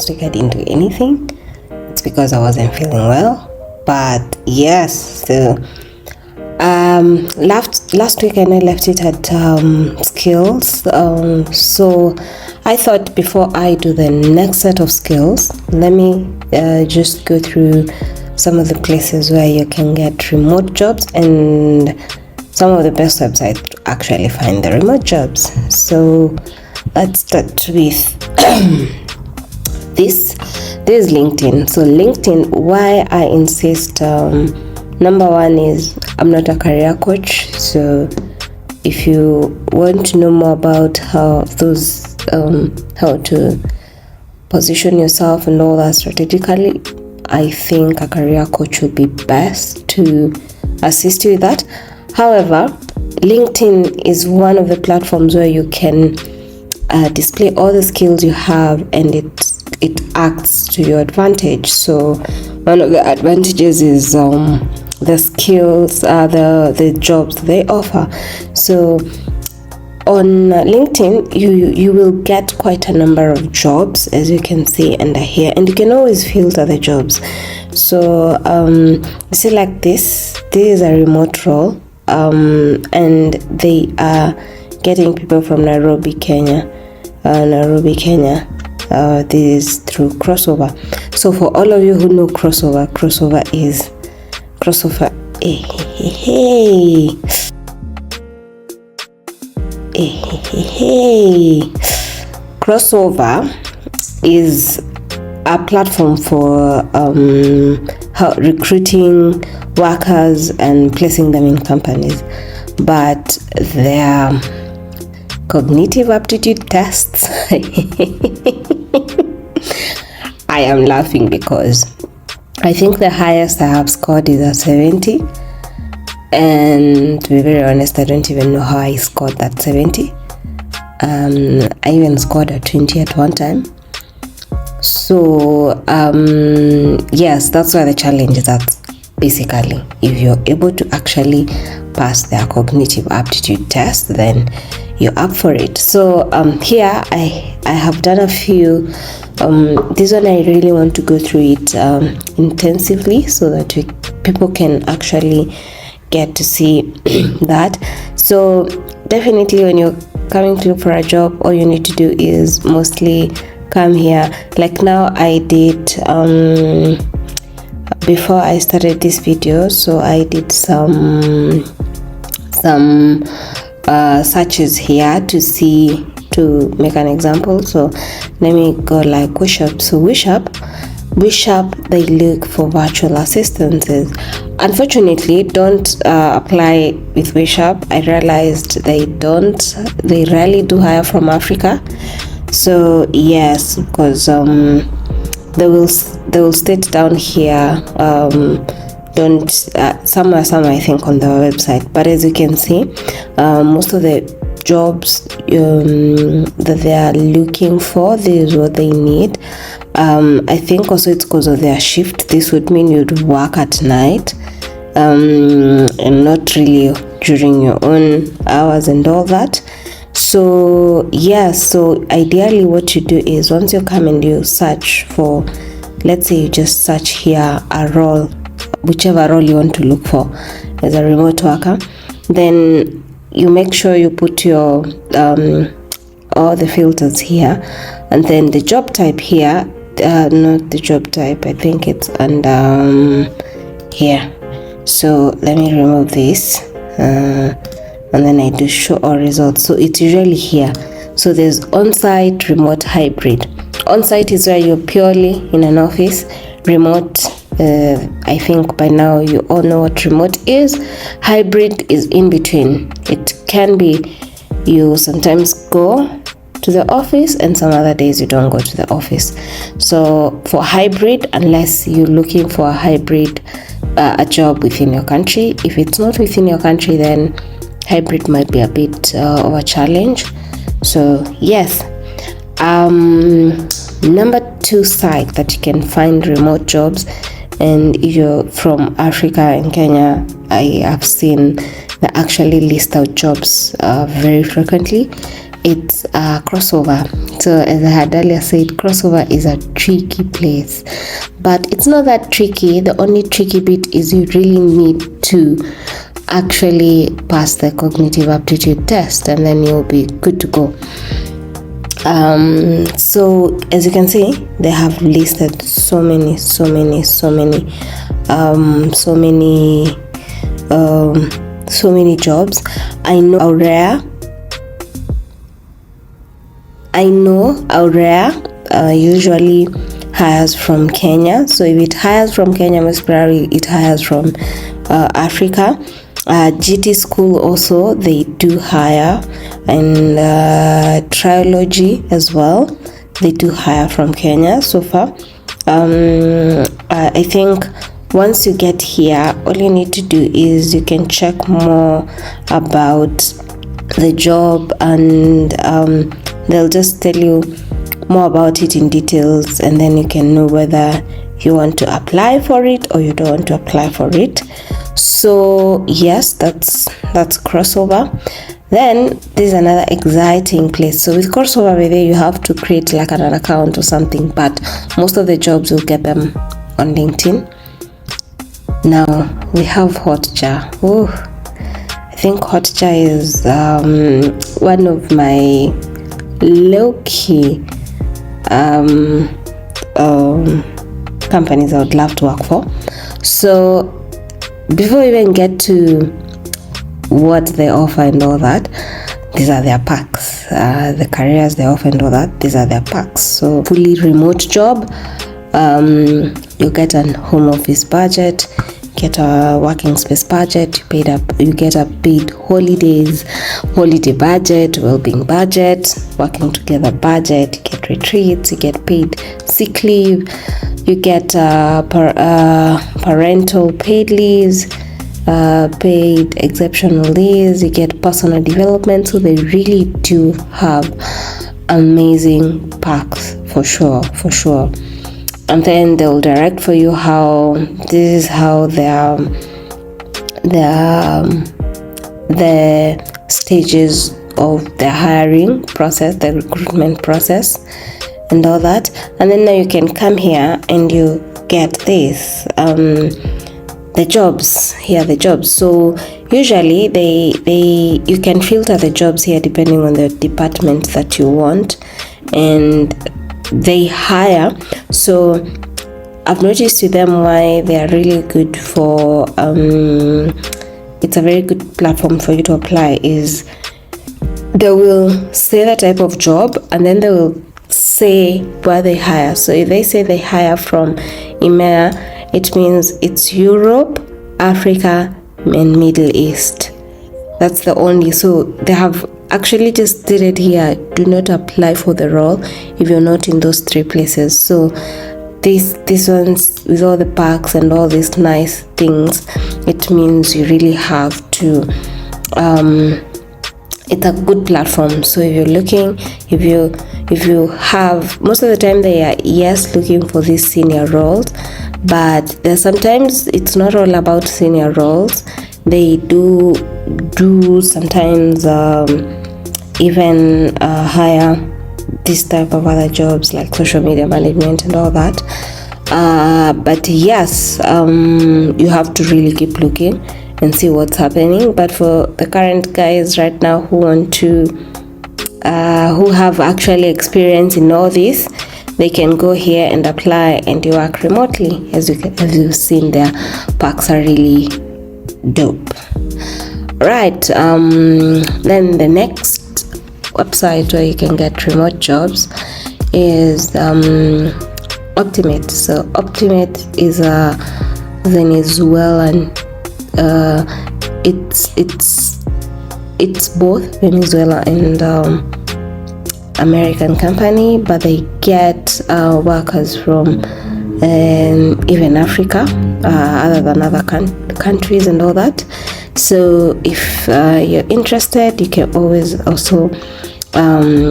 last week I didn't do anything. It's because I wasn't feeling well. But yes, so last week I left it at skills. So I thought before I do the next set of skills, let me just go through some of the places where you can get remote jobs and some of the best websites to actually find the remote jobs. So let's start with this is LinkedIn. So LinkedIn, why I insist, number one is I'm not a career coach, so if you want to know more about how to position yourself and all that strategically, I think a career coach will be best to assist you with that. However, LinkedIn is one of the platforms where you can display all the skills you have, and it acts to your advantage. So one of the advantages is the skills, the jobs they offer. So on LinkedIn, you will get quite a number of jobs, as you can see under here, and you can always filter the jobs. So you see, like this is a remote role, and they are getting people from Nairobi, Kenya. This is through Crossover. So for all of you who know Crossover is a platform for recruiting workers and placing them in companies, but their cognitive aptitude tests I am laughing because I think the highest I have scored is a 70, and to be very honest, I don't even know how I scored that 70. I even scored a 20 at one time. So yes, that's why the challenge is that basically if you're able to actually pass their cognitive aptitude test, then you're up for it. So here I have done a few. This one I really want to go through it intensively so that people can actually get to see that. So definitely when you're coming to look for a job, all you need to do is mostly come here. Like now I did before I started this video, so I did some searches here to make an example. So let me go like Wishap. So Wishap, they look for virtual assistants. Unfortunately, don't apply with Wishap. I realized they rarely do hire from Africa. So yes, because they will state down here some I think on the website, but as you can see, most of the jobs that they are looking for, this is what they need. I think also it's because of their shift. This would mean you'd work at night and not really during your own hours and all that. So yes, so ideally what you do is once you come and you search for, let's say you just search here a role, whichever role you want to look for as a remote worker, then you make sure you put your all the filters here, and then the job type here, not the job type, I think it's under here. So let me remove this and then I do show all results. So it's usually here. So there's on-site, remote, hybrid. On-site is where you're purely in an office. Remote, I think by now you all know what remote is. Hybrid is in between. It can be you sometimes go to the office and some other days you don't go to the office. So for hybrid, unless you're looking for a hybrid, a job within your country, if it's not within your country, then hybrid might be a bit of a challenge. So yes, number 2 site that you can find remote jobs, and if you're from Africa and Kenya, I have seen they actually list out jobs very frequently. it's a crossover. So as I had earlier said, crossover is a tricky place, but it's not that tricky. The only tricky bit is you really need to actually pass the cognitive aptitude test, and then you'll be good to go. So as you can see, they have listed so many jobs. I know Aurea usually hires from Kenya. So if it hires from Kenya, most probably it hires from Africa. GT School also, they do hire, and Trilogy as well, they do hire from Kenya so far. I think once you get here, all you need to do is you can check more about the job, and they'll just tell you more about it in details, and then you can know whether you want to apply for it or you don't want to apply for it. So yes, that's crossover. Then there's another exciting place. So with crossover, whether you have to create like an account or something, but most of the jobs will get them on LinkedIn. Now we have Hotjar. Oh, I think Hotjar is one of my low-key companies I would love to work for. So before we even get to what they offer and all that, these are their perks. The careers they offer and all that, these are their perks. So fully remote job, you get an home office budget, get a working space budget, you get a paid holiday budget, well-being budget, working together budget, you get retreats, you get paid sick leave, you get parental paid leaves, paid exceptional leaves, you get personal development. So they really do have amazing perks for sure. And then they'll direct for you how this is how the stages of the hiring process, the recruitment process and all that. And then now you can come here and you get this, the jobs. So usually you can filter the jobs here depending on the department that you want, and they hire. So I've noticed to them why they are really good for it's a very good platform for you to apply is they will say the type of job, and then they will say where they hire. So if they say they hire from EMEA, it means it's Europe, Africa, and Middle East. That's the only. So they have actually just stated here, do not apply for the role if you're not in those three places. So these ones with all the perks and all these nice things, it means you really have to it's a good platform. So if you're looking, if you have, most of the time they are looking for these senior roles, but there's sometimes it's not all about senior roles. They do sometimes even hire this type of other jobs like social media management and all that. But yes, you have to really keep looking and see what's happening. But for the current guys right now who want to who have actually experience in all this, they can go here and apply and work remotely. As you've seen, their perks are really dope. Right, then the next website where you can get remote jobs is Optimate. So Optimate is a Venezuelan it's both Venezuela and American company, but they get workers from even Africa, other than other countries and all that. So if you're interested, you can always also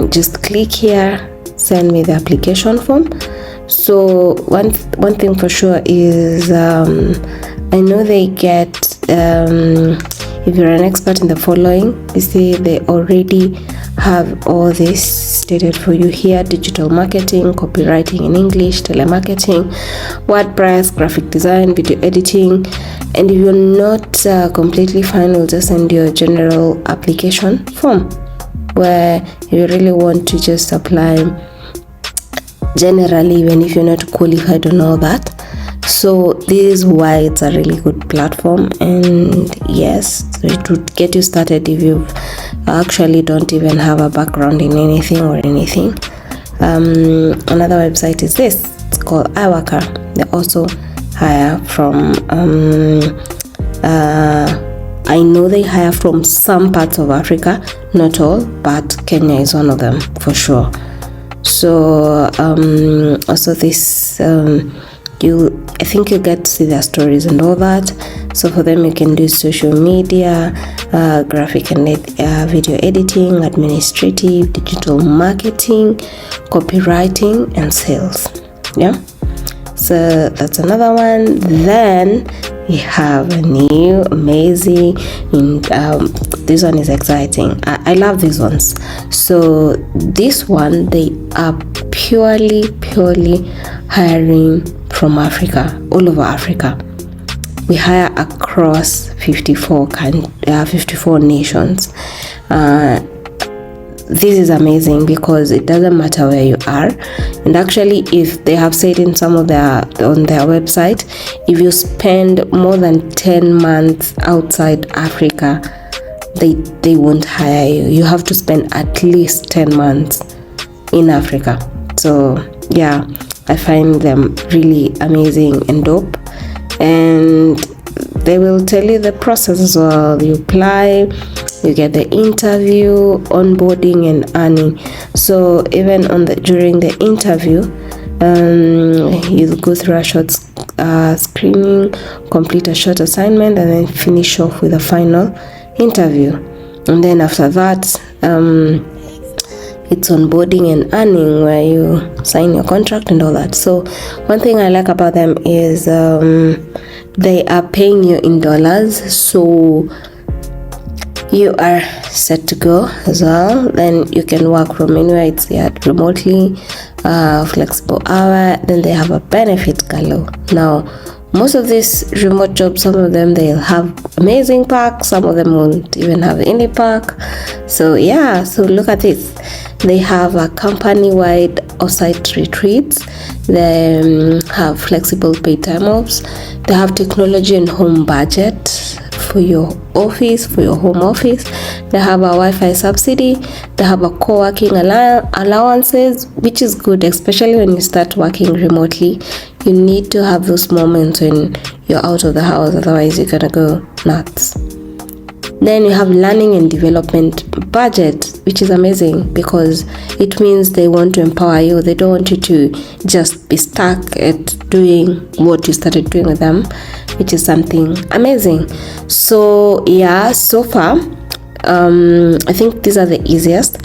just click here, send me the application form. So one thing for sure is I know they get if you're an expert in the following, you see they already have all this stated for you here: digital marketing, copywriting in English, telemarketing, WordPress, graphic design, video editing. And if you're not completely fine, we'll just send you a general application form where you really want to just apply generally, even if you're not qualified and all that. So this is why it's a really good platform. And yes, it would get you started if you actually don't even have a background in anything or anything. Another website is this. It's called iWorker. They also hire from I know they hire from some parts of Africa, not all, but Kenya is one of them for sure. So also this I think you get to see their stories and all that. So for them, you can do social media, graphic and video editing, administrative, digital marketing, copywriting, and sales. Yeah, so that's another one. Then we have a new amazing, this one is exciting. I love these ones. So this one, they are purely hiring from Africa, all over Africa. We hire across 54 nations. This is amazing because it doesn't matter where you are. And actually, if they have said in some of on their website, if you spend more than 10 months outside Africa, they won't hire you. You have to spend at least 10 months in Africa. So yeah, I find them really amazing and dope. And they will tell you the process as well. You apply, you get the interview, onboarding, and earning. So even during the interview, you'll go through a short screening, complete a short assignment, and then finish off with a final interview. And then after that, it's onboarding and earning, where you sign your contract and all that. So one thing I like about them is they are paying you in dollars, so you are set to go as well. Then you can work from anywhere. It's remotely, flexible hour. Then they have a benefit galore. Now most of these remote jobs, some of them they'll have amazing perks, some of them won't even have any perk. So yeah, so look at this. They have a company-wide offsite retreats. They have flexible paid time offs. They have technology and home budget for your office, for your home office. They have a Wi-Fi subsidy. They have a co-working allowances, which is good, especially when you start working remotely. You need to have those moments when you're out of the house, otherwise you're gonna go nuts. Then you have learning and development budget, which is amazing because it means they want to empower you. They don't want you to just be stuck at doing what you started doing with them, which is something amazing. So yeah, so far I think these are the easiest.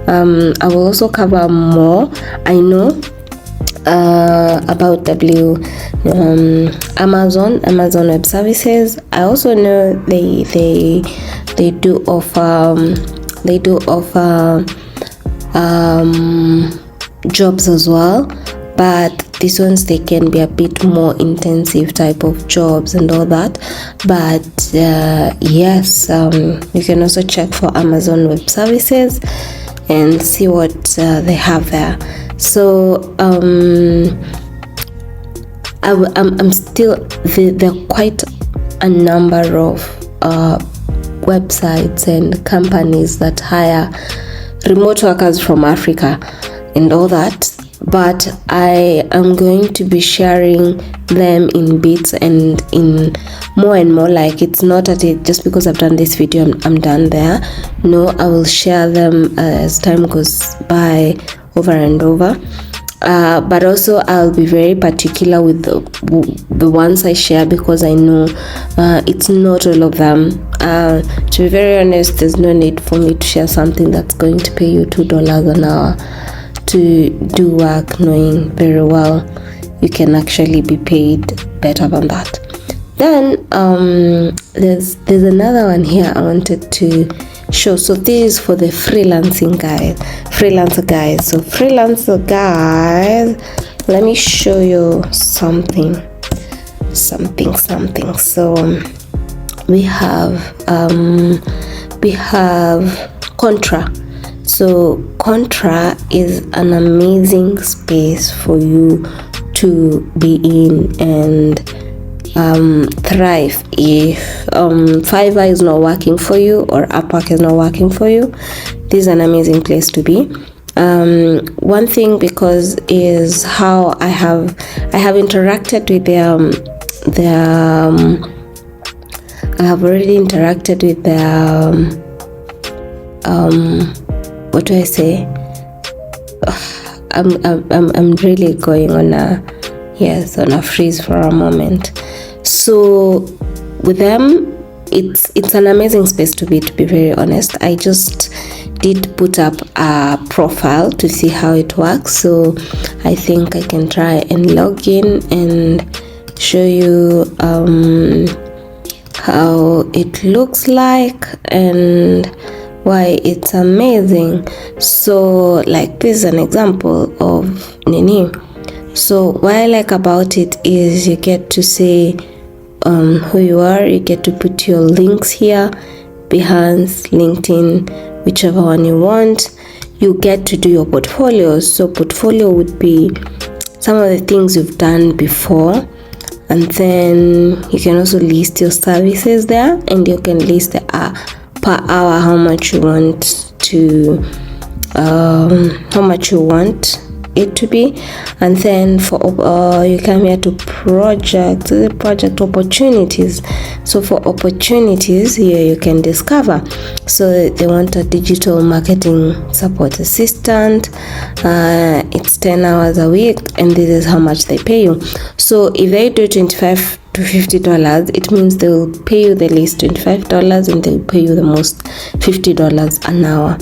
I will also cover more. I know about Amazon Web Services. I also know they do offer jobs as well, but these ones, they can be a bit more intensive type of jobs and all that. But yes, you can also check for Amazon Web Services and see what they have there. So I'm still, there are quite a number of websites and companies that hire remote workers from Africa and all that, but I am going to be sharing them in bits and in more and more. Like, it's not that just because I've done this video I'm done there. No, I will share them as time goes by, over and over. But also I'll be very particular with the ones I share, because I know it's not all of them. To be very honest, there's no need for me to share something that's going to pay you $2 an hour to do work, knowing very well you can actually be paid better than that. Then there's another one here I wanted to show. So this is for the freelancer guys. So freelancer guys, let me show you something. So we have Contra. So Contra is an amazing space for you to be in and thrive. If Fiverr is not working for you or Upwork is not working for you, this is an amazing place to be. One thing, because is how I have interacted with I have already interacted with what do I say? I'm really going on a freeze for a moment. So with them, it's an amazing space to be very honest. I just did put up a profile to see how it works, so I think I can try and log in and show you how it looks like and why it's amazing. So like this is an example of Nini. So what I like about it is you get to say who you are, you get to put your links here, Behance, LinkedIn, whichever one you want. You get to do your portfolios. So portfolio would be some of the things you've done before, and then you can also list your services there, and you can list the per hour how much you want it to be. And then for you come here to project opportunities. So for opportunities here you can discover. So they want a digital marketing support assistant. It's 10 hours a week, and this is how much they pay you. So if they do $25 to $50, it means they will pay you the least $25 and they'll pay you the most $50 an hour.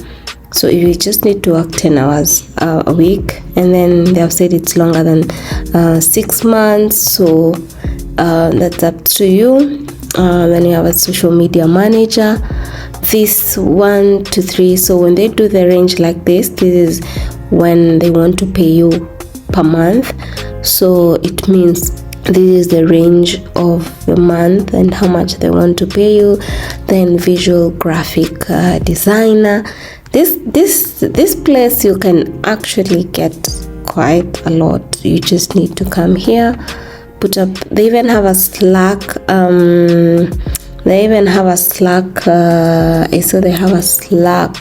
So if you just need to work 10 hours a week, and then they have said it's longer than 6 months, so that's up to you. Then you have a social media manager, this 1 to 3. So when they do the range like this is when they want to pay you per month. So it means this is the range of the month and how much they want to pay you. Then visual graphic designer. This place you can actually get quite a lot. You just need to come here, put up. They even have a Slack. I saw they have a Slack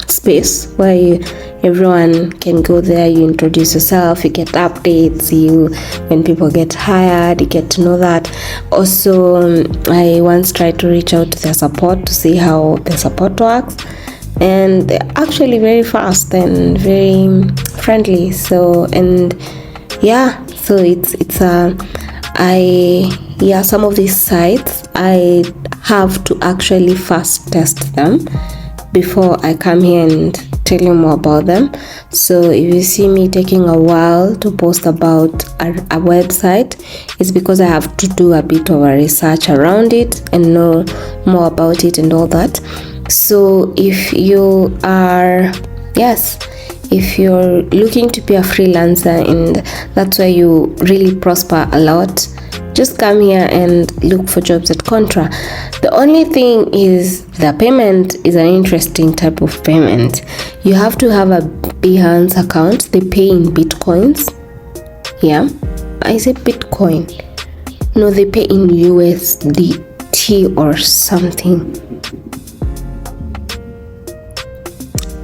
space where everyone can go there. You introduce yourself, you get updates, when people get hired, you get to know that. Also, I once tried to reach out to their support to see how the support works, and they're actually very fast and very friendly. So some of these sites I have to actually first test them before I come here and tell you more about them. So if you see me taking a while to post about a website, it's because I have to do a bit of a research around it and know more about it and all that. So if you're looking to be a freelancer and that's where you really prosper a lot, just come here and look for jobs at Contra. The only thing is the payment is an interesting type of payment. You have to have a Behance account. They pay in Bitcoins. Yeah, I say Bitcoin. No, they pay in USDT or something.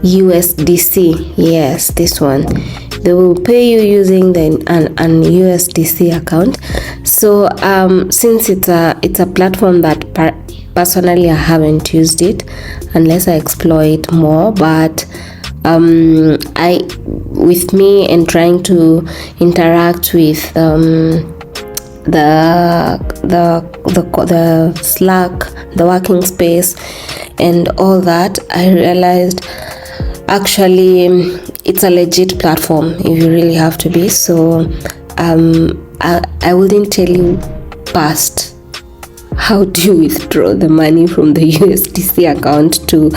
USDC. Yes, this one. They will pay you using an USDC account. So since it's a platform that personally I haven't used it unless I explore it more, but with me and trying to interact with the Slack, the working space and all that, I realized actually it's a legit platform if you really have to be. So I wouldn't tell you past how do you withdraw the money from the USDC account to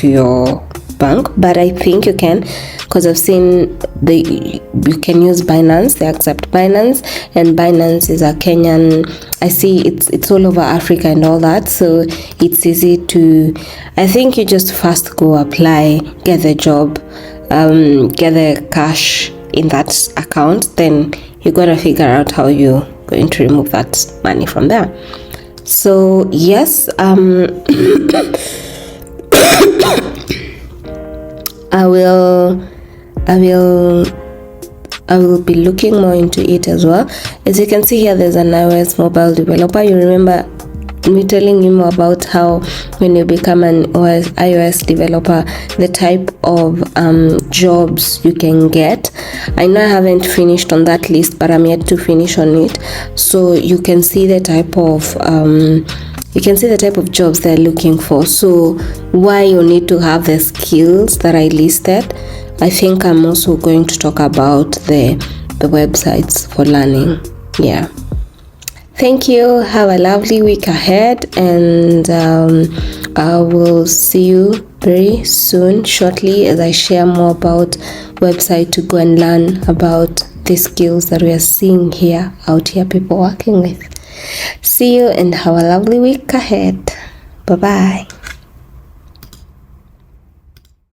your bank, but I think you can, because I've seen you can use Binance. They accept Binance, and Binance is a Kenyan. I see it's all over Africa and all that, so it's easy to. I think you just first go apply, get the job, get the cash in that account, then you gotta figure out how you're going to remove that money from there. So yes, I will be looking more into it as well. As you can see here, there's an iOS mobile developer. You remember me telling you more about how when you become an iOS developer, the type of jobs you can get. I know I haven't finished on that list, but I'm yet to finish on it. So you can see the type of jobs they're looking for. So why you need to have the skills that I listed. I think I'm also going to talk about the websites for learning. Yeah. Thank you. Have a lovely week ahead, and I will see you very soon, shortly, as I share more about website to go and learn about the skills that we are seeing here, out here, people working with. See you and have a lovely week ahead. Bye-bye.